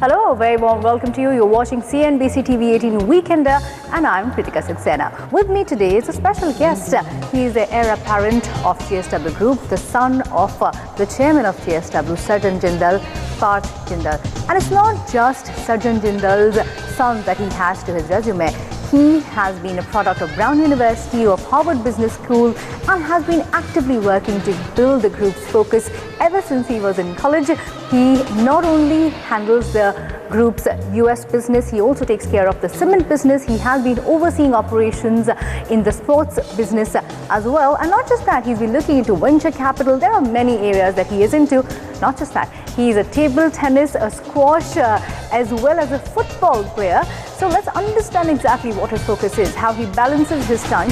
Hello, a very warm welcome to you. You're watching CNBC TV 18 Weekender and I'm Kritika Saxena. With me today is a special guest. He is the heir apparent of JSW Group, the son of the chairman of JSW, Sarjan Jindal, Parth Jindal. And it's not just Sarjan Jindal's son that he has to his resume. He has been a product of Brown University, of Harvard Business School, and has been actively working to build the group's focus ever since he was in college. He not only handles the group's US business, he also takes care of the cement business. He has been overseeing operations in the sports business as well. And not just that, he's been looking into venture capital. There are many areas that he is into. Not just that, he is a table tennis, a squash, as well as a football player. So let's understand exactly what his focus is, how he balances his time.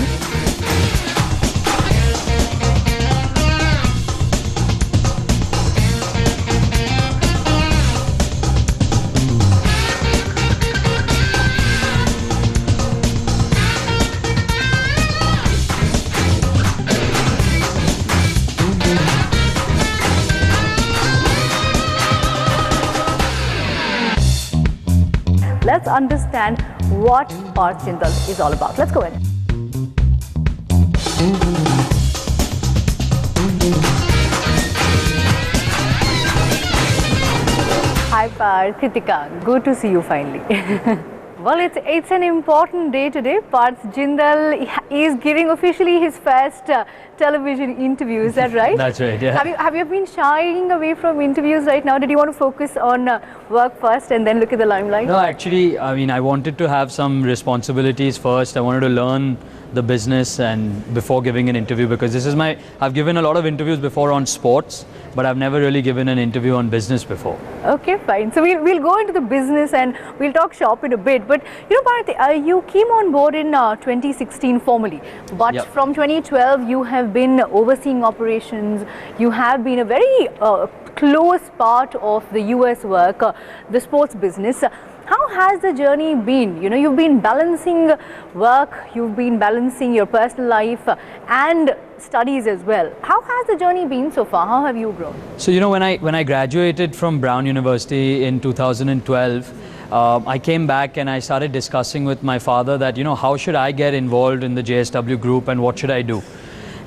Let's understand what Parth Jindal is all about. Let's go in. Hi Parth, Kritika, good to see you finally. Well, it's an important day today. Parth Jindal is giving officially his first television interview. Is that right? That's right, yeah. Have you been shying away from interviews right now? Did you want to focus on work first and then look at the limelight? No, actually, I wanted to have some responsibilities first. I wanted to learn the business and before giving an interview, because I've given a lot of interviews before on sports, but I've never really given an interview on business before. Okay, fine. So we'll go into the business and we'll talk shop in a bit. But you know, Parth, you came on board in 2016 formally, but Yep. from 2012 you have been overseeing operations. You have been a very close part of the US work, the sports business. How has the journey been? You know, you've been balancing work, you've been balancing your personal life and studies as well. How has the journey been so far? How have you grown? So, you know, when I graduated from Brown University in 2012, I came back and I started discussing with my father that, you know, how should I get involved in the JSW group and what should I do?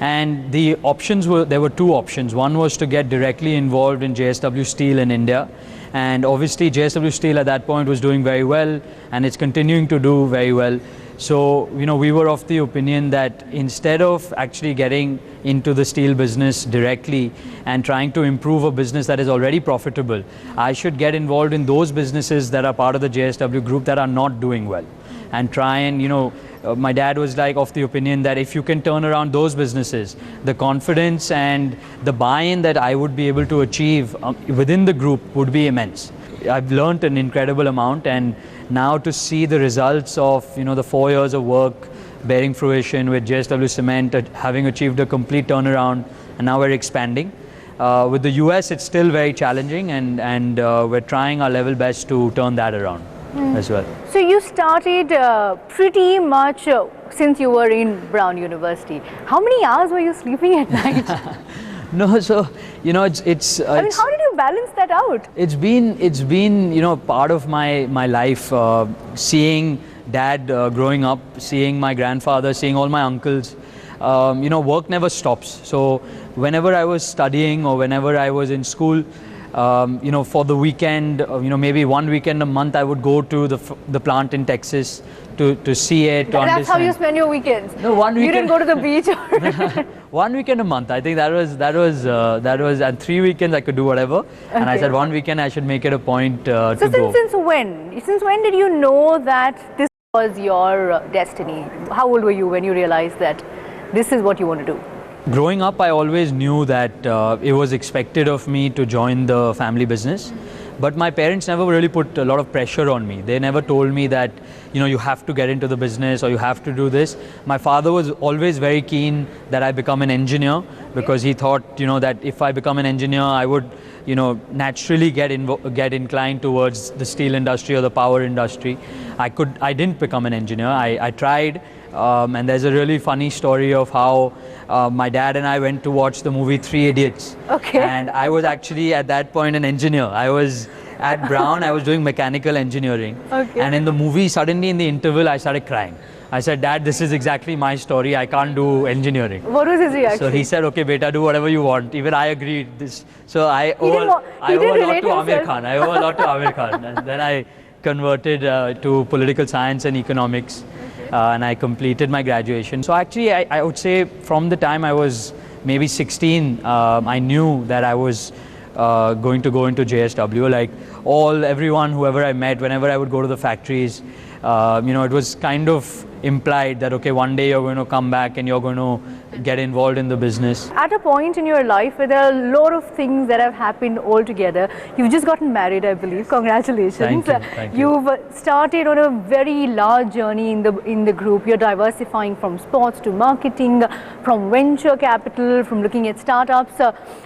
And the options there were two options. One was to get directly involved in JSW Steel in India. And obviously JSW Steel at that point was doing very well and it's continuing to do very well. So, you know, we were of the opinion that instead of actually getting into the steel business directly and trying to improve a business that is already profitable, I should get involved in those businesses that are part of the JSW group that are not doing well and try and, you know, my dad was like of the opinion that if you can turn around those businesses, the confidence and the buy-in that I would be able to achieve within the group would be immense. I've learned an incredible amount, and now to see the results of, you know, the 4 years of work bearing fruition with JSW Cement, having achieved a complete turnaround, and now we're expanding. With the US, it's still very challenging, and we're trying our level best to turn that around as well. So you started pretty much since you were in Brown University. How many hours were you sleeping at night? No, so, you know, it's I mean, how did you balance that out? It's been, you know, part of my life, seeing dad growing up, seeing my grandfather, seeing all my uncles. You know, work never stops. So whenever I was studying or whenever I was in school, you know, for the weekend, you know, maybe one weekend a month, I would go to the plant in Texas to see it. That's how you spend your weekends. No, one weekend. You didn't go to the beach. Or 1 weekend a month. I think that was, and 3 weekends I could do whatever. Okay. And I said 1 weekend I should make it a point to go. Since when? Since when did you know that this was your destiny? How old were you when you realized that this is what you want to do? Growing up, I always knew that it was expected of me to join the family business. But my parents never really put a lot of pressure on me. They never told me that, you know, you have to get into the business or you have to do this. My father was always very keen that I become an engineer, because he thought, you know, that if I become an engineer, I would, you know, naturally get inclined towards the steel industry or the power industry. I didn't become an engineer. I tried. And there's a really funny story of how my dad and I went to watch the movie Three Idiots. Okay. And I was actually at that point an engineer. I was at Brown, I was doing mechanical engineering. Okay. And in the movie, suddenly in the interval, I started crying. I said, Dad, this is exactly my story. I can't do engineering. What was his reaction? So he said, okay, beta, do whatever you want. Even I agreed. So I owe a lot to Amir Khan. I owe a lot to Amir Khan. And then I converted to political science and economics. And I completed my graduation. So actually, I would say from the time I was maybe 16, I knew that I was going to go into JSW. Like everyone, whoever I met, whenever I would go to the factories, it was kind of implied that, okay, one day you're going to come back and you're going to get involved in the business. At a point in your life where there are a lot of things that have happened all together, you've just gotten married, I believe. Congratulations. Thank you. Thank you. You've started on a very large journey in the group. You're diversifying from sports to marketing, from venture capital, from looking at startups.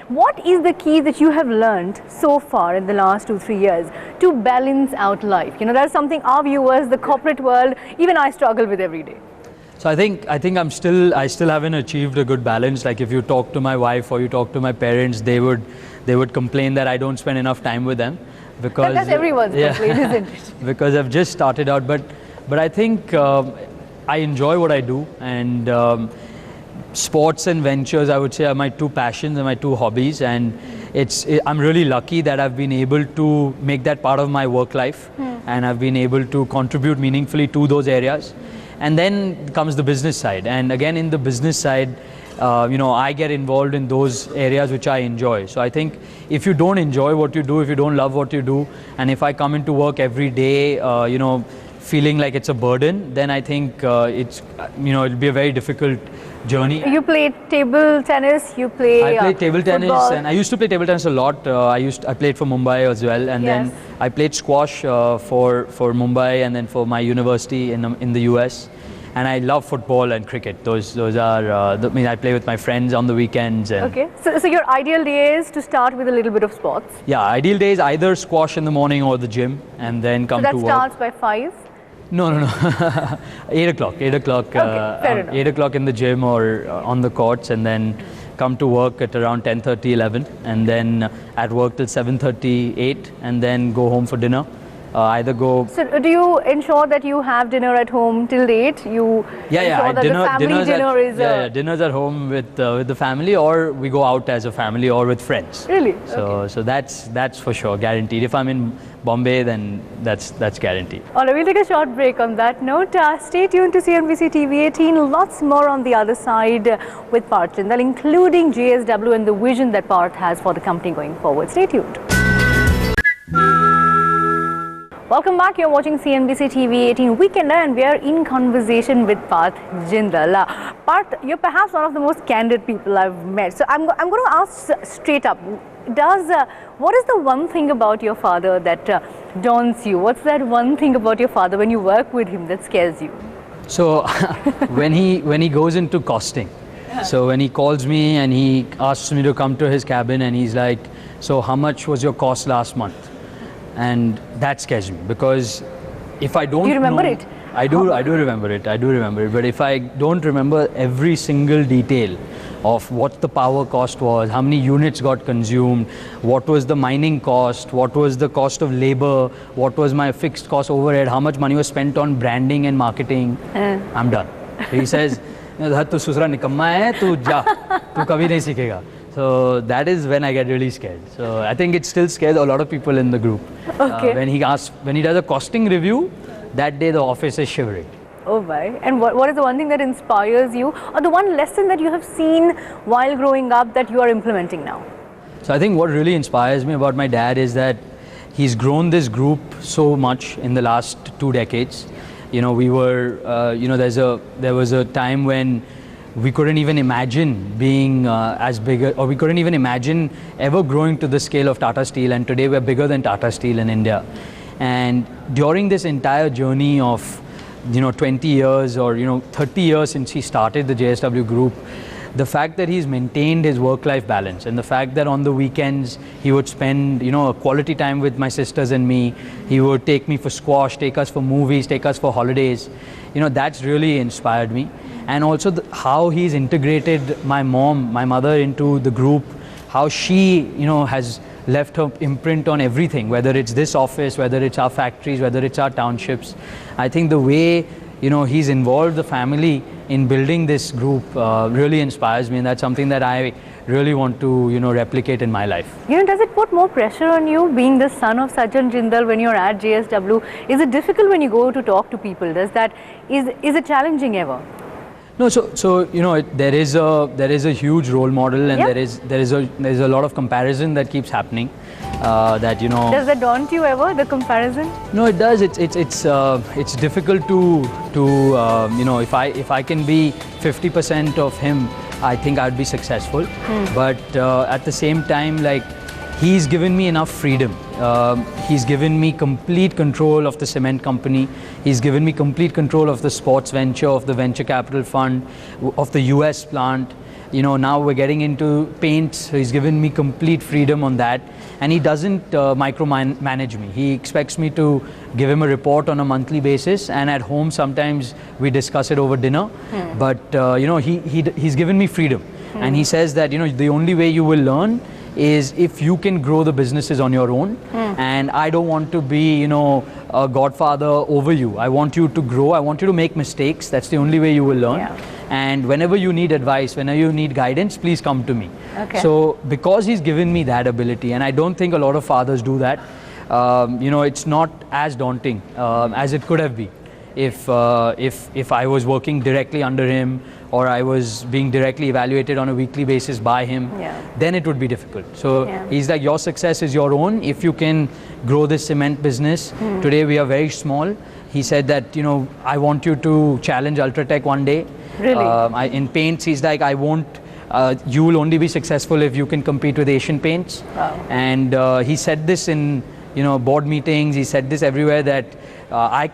What is the key that you have learned so far in the last 2-3 years to balance out life? That's something our viewers, the corporate world, even I struggle with every day. So I think I still haven't achieved a good balance. Like if you talk to my wife or you talk to my parents, they would complain that I don't spend enough time with them, because that's everyone's complaint, isn't it? Because I've just started out. But I think I enjoy what I do, and sports and ventures, I would say, are my two passions and my two hobbies. And I'm really lucky that I've been able to make that part of my work life, and I've been able to contribute meaningfully to those areas. And then comes the business side. And again, in the business side, I get involved in those areas which I enjoy. So I think if you don't enjoy what you do, if you don't love what you do, and if I come into work every day, feeling like it's a burden, then I think it'll be a very difficult journey. You play table tennis, I play table tennis, football. and I used to play table tennis a lot. I played for Mumbai as well, and Yes. then I played squash for Mumbai, and then for my university in the US. And I love football and cricket. Those are I play with my friends on the weekends. And Okay, so your ideal day is to start with a little bit of sports. yeah, ideal day is either squash in the morning or the gym, and then come So to that work. starts by 5. No. 8 o'clock. 8 o'clock. Okay, fair enough. 8 o'clock in the gym or on the courts, and then come to work at around 10:30, 11, and then at work till 7:30, 8, and then go home for dinner. Either go. So do you ensure that you have dinner at home till 8? You ensure that the family dinner is... Dinner's at home with the family, or we go out as a family or with friends. Really? So that's for sure, guaranteed. If I'm in Bombay, then that's guaranteed. All right, we'll take a short break on that note. Stay tuned to CNBC TV 18. Lots more on the other side with Parth Jindal, including JSW and the vision that Parth has for the company going forward. Stay tuned. Welcome back. You're watching CNBC TV 18 Weekender, and we are in conversation with Parth Jindal. Parth, you're perhaps one of the most candid people I've met. So I'm going to ask straight up. What is the one thing about your father that daunts you? What's that one thing about your father when you work with him that scares you? So when he goes into costing, so when he calls me and he asks me to come to his cabin and he's like, so how much was your cost last month? And that scares me, because if I don't Do you remember know, it? I do remember it. But if I don't remember every single detail of what the power cost was, how many units got consumed, what was the mining cost, what was the cost of labor, what was my fixed cost overhead, how much money was spent on branding and marketing, I'm done. So he says, "Tu susra nikamma hai, tu ja, tu kabhi nahi seekhega." So that is when I get really scared. So I think it still scares a lot of people in the group. Okay. When he does a costing review, that day the office is shivering. Oh my. And what is the one thing that inspires you, or the one lesson that you have seen while growing up that you are implementing now? So I think what really inspires me about my dad is that he's grown this group so much in the last 2 decades. There was a time when we couldn't even imagine being as big, or we couldn't even imagine ever growing to the scale of Tata Steel, and today we're bigger than Tata Steel in India. And during this entire journey of 20 years or 30 years since he started the JSW group, the fact that he's maintained his work-life balance, and the fact that on the weekends he would spend a quality time with my sisters and me, he would take me for squash, take us for movies, take us for holidays, that's really inspired me. And also how he's integrated my mother into the group, how she has left her imprint on everything, whether it's this office, whether it's our factories, whether it's our townships. I think the way, you know, he's involved the family in building this group really inspires me, and that's something that I really want to, you know, replicate in my life. You know, does it put more pressure on you being the son of Sajjan Jindal when you're at JSW? Is it difficult when you go to talk to people? Is it challenging ever? No, so you know, there is a huge role model, and there is a lot of comparison that keeps happening. That, you know. Does that daunt you ever, the comparison? No, it does. It's difficult to you know, if I can be 50% of him, I think I'd be successful. But at the same time, like, he's given me enough freedom. He's given me complete control of the cement company. He's given me complete control of the sports venture, of the venture capital fund, of the US plant. You know, now we're getting into paints, so he's given me complete freedom on that. And he doesn't micromanage me. He expects me to give him a report on a monthly basis, and at home sometimes we discuss it over dinner. But you know, he's given me freedom. And he says that, you know, the only way you will learn is if you can grow the businesses on your own. And I don't want to be, you know, a godfather over you. I want you to grow. I want you to make mistakes. That's the only way you will learn. And whenever you need advice, whenever you need guidance, please come to me. So because he's given me that ability, and I don't think a lot of fathers do that, you know, it's not as daunting as it could have been if I was working directly under him, or I was being directly evaluated on a weekly basis by him. Then it would be difficult. So he's like, your success is your own if you can grow this cement business. Today we are very small. He said that, you know, I want you to challenge Ultratech one day. Really? In paints, he's like, I won't. You will only be successful if you can compete with Asian Paints. And he said this in, you know, board meetings. He said this everywhere, that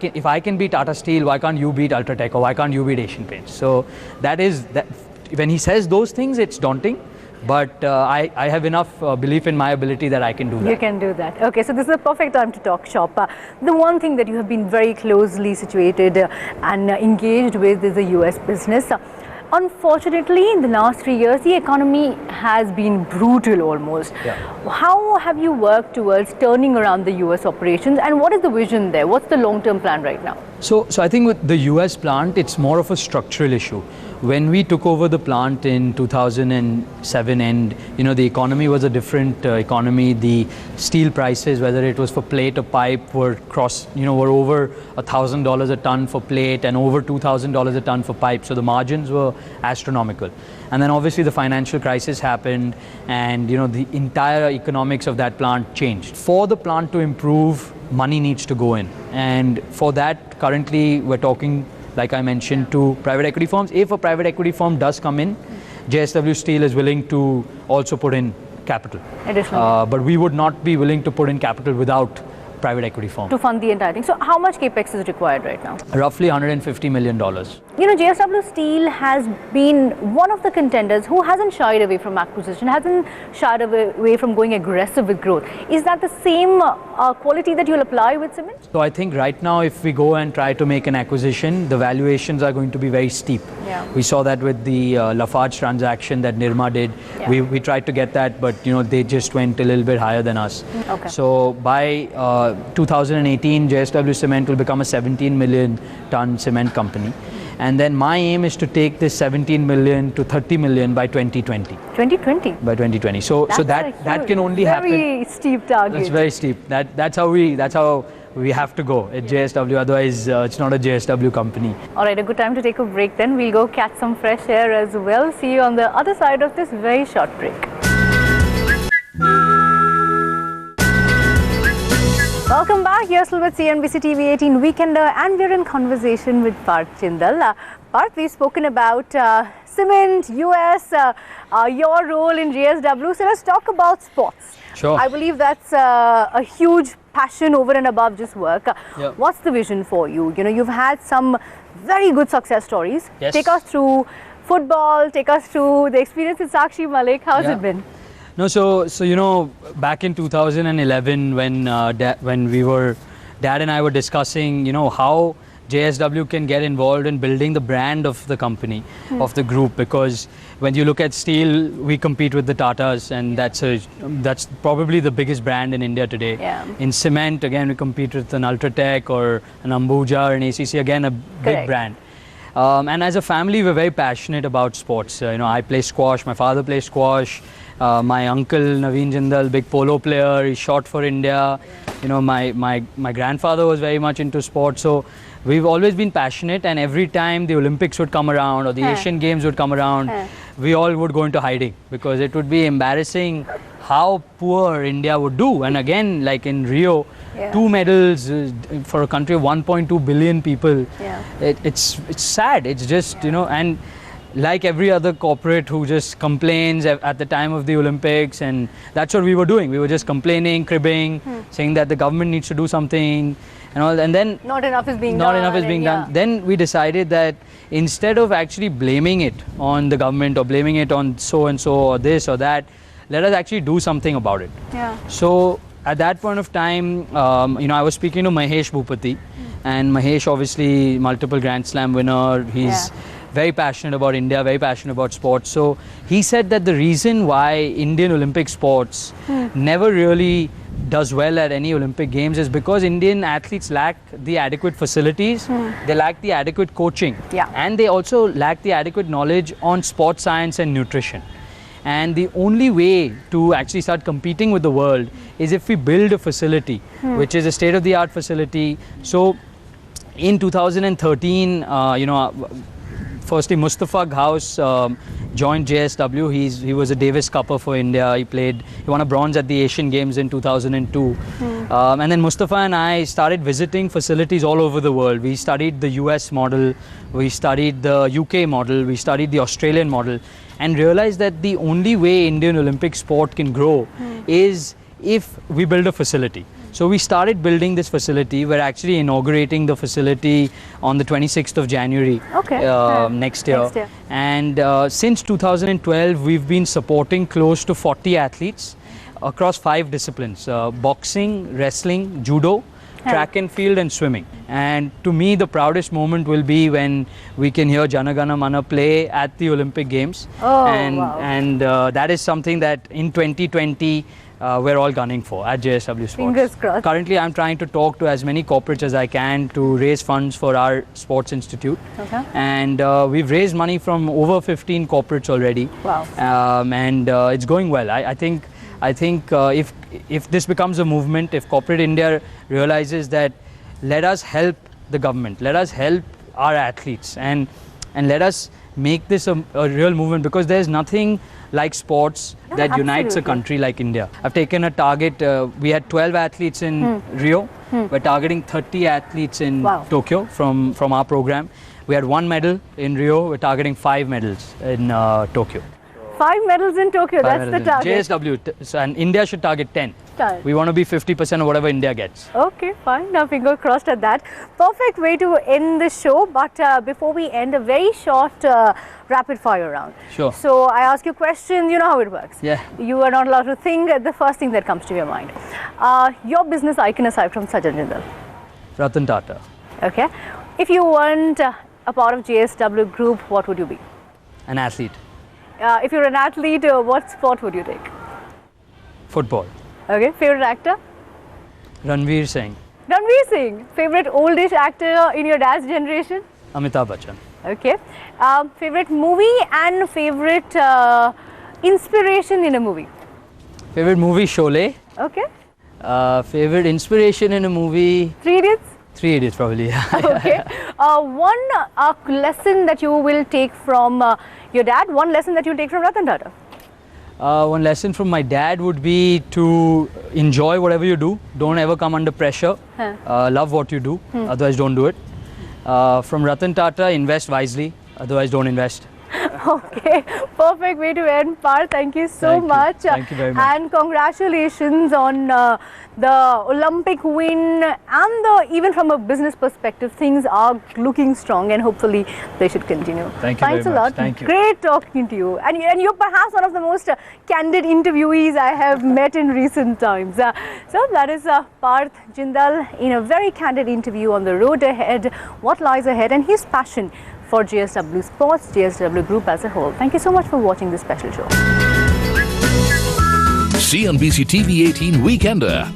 if I can beat Tata Steel, why can't you beat Ultratech, or why can't you beat Asian Paints? So that when he says those things, it's daunting. But I have enough belief in my ability that I can do that. You can do that. Okay, so this is a perfect time to talk shop. The one thing that you have been very closely situated and engaged with is the US business. Unfortunately, in the last 3 years, the economy has been brutal almost. How have you worked towards turning around the US operations, and what is the vision there? What's the long-term plan right now? So I think with the US plant, it's more of a structural issue. When we took over the plant in 2007, and, you know, the economy was a different economy. The steel prices, whether it was for plate or pipe, were over $1,000 a ton for plate and over $2,000 a ton for pipe. So the margins were astronomical. And then obviously the financial crisis happened, and, you know, the entire economics of that plant changed. For the plant to improve, money needs to go in. And for that, currently we're talking, like I mentioned, to private equity firms. If a private equity firm does come in, JSW Steel is willing to also put in capital. But we would not be willing to put in capital without private equity firm. To fund the entire thing. So how much capex is required right now? Roughly $150 million. You know, JSW Steel has been one of the contenders who hasn't shied away from acquisition, hasn't shied away from going aggressive with growth. Is that the same quality that you'll apply with cement? So I think right now, if we go and try to make an acquisition, the valuations are going to be very steep. We saw that with the Lafarge transaction that Nirma did. We tried to get that, but, you know, they just went a little bit higher than us. So by 2018, JSW Cement will become a 17 million ton cement company. And then my aim is to take this 17 million to 30 million by 2020. 2020? By 2020. So that can only happen. Very steep target. It's very steep. That's how we have to go at JSW. Otherwise, it's not a JSW company. All right, a good time to take a break then. We'll go catch some fresh air as well. See you on the other side of this very short break. Welcome back. You're still with CNBC TV 18 Weekender, and we're in conversation with Parth Jindal. Parth, we've spoken about cement, US, your role in JSW. So let's talk about sports. Sure. I believe that's a huge passion over and above just work. What's the vision for you? You know, you've had some very good success stories. Take us through football. Take us through the experience with Sakshi Malik. How's it been? No, so you know, back in 2011, when Dad and I were discussing, you know, how JSW can get involved in building the brand of the company, of the group, because when you look at steel, we compete with the Tatas, and that's probably the biggest brand in India today. Yeah. In cement, again, we compete with an Ultratech or an Ambuja or an ACC, again, a big brand. And as a family, we're very passionate about sports. I play squash, my father plays squash, my uncle Naveen Jindal, big polo player, he shot for India. My grandfather was very much into sports, so we've always been passionate, and every time the Olympics would come around or the Asian Games would come around, we all would go into hiding, because it would be embarrassing how poor India would do. And again, like in Rio, 2 medals for a country of 1.2 billion people. It's sad. It's just, and like every other corporate who just complains at the time of the Olympics, and that's what we were doing. We were just complaining, cribbing, saying that the government needs to do something and all, and then not enough is being done. Then we decided that instead of actually blaming it on the government or blaming it on so and so or this or that, let us actually do something about it. So at that point of time, I was speaking to Mahesh Bhupati, and Mahesh, obviously multiple Grand Slam winner. He's very passionate about India, very passionate about sports. So he said that the reason why Indian Olympic sports never really does well at any Olympic Games is because Indian athletes lack the adequate facilities, they lack the adequate coaching, and they also lack the adequate knowledge on sports science and nutrition. And the only way to actually start competing with the world is if we build a facility, which is a state-of-the-art facility. So in 2013, firstly, Mustafa Ghaus joined JSW. He was a Davis Cupper for India. He won a bronze at the Asian Games in 2002. And then Mustafa and I started visiting facilities all over the world. We studied the US model, we studied the UK model, we studied the Australian model, and realized that the only way Indian Olympic sport can grow is if we build a facility. So we started building this facility. We're actually inaugurating the facility on the 26th of January next year. And since 2012, we've been supporting close to 40 athletes across 5 disciplines: boxing, wrestling, judo, track and field, and swimming. And to me, the proudest moment will be when we can hear Jana Gana Mana play at the Olympic Games. And that is something that in 2020, we're all gunning for at JSW Sports. Fingers crossed. Currently, I'm trying to talk to as many corporates as I can to raise funds for our sports institute. And we've raised money from over 15 corporates already. And it's going well. I think if this becomes a movement, if corporate India realizes that, let us help the government, let us help our athletes, and let us make this a real movement, because there's nothing like sports that unites a country like India. I've taken a target. We had 12 athletes in Rio. We're targeting 30 athletes in Tokyo from our program. We had 1 medal in Rio. We're targeting 5 medals in Tokyo. 5 medals in Tokyo, that's the target. JSW, and India should target 10. We want to be 50% of whatever India gets. Okay, fine. Now, finger crossed at that. Perfect way to end the show. But before we end, a very short rapid fire round. Sure. So I ask you questions, you know how it works. Yeah. You are not allowed to think the first thing that comes to your mind. Your business icon aside from Sajjan Jindal? Ratan Tata. Okay. If you weren't a part of JSW Group, what would you be? An athlete. If you're an athlete, what sport would you take? Football. Okay. Favorite actor? Ranveer Singh. Ranveer Singh. Favorite oldish actor in your dad's generation? Amitabh Bachchan. Okay. Favorite movie and favorite inspiration in a movie? Favorite movie, Sholay. Okay. Favorite inspiration in a movie? 3 Idiots? 3 Idiots, probably. Okay. One lesson that you will take from your dad, one lesson that you'll take from Ratan Tata? One lesson from my dad would be to enjoy whatever you do. Don't ever come under pressure. Love what you do, otherwise don't do it. From Ratan Tata, invest wisely, otherwise don't invest. Okay, perfect way to end. Parth, thank you so Thank you. much. Thank you very much. And congratulations on the Olympic win, and even from a business perspective, things are looking strong, and hopefully they should continue. Thank you Thanks very a much. lot. Thank you. Great talking to you. And you're perhaps one of the most candid interviewees I have met in recent times. So that is Parth Jindal in a very candid interview on the road ahead, what lies ahead, and his passion for JSW Sports, JSW Group as a whole. Thank you so much for watching this special show. CNBC TV 18 Weekender.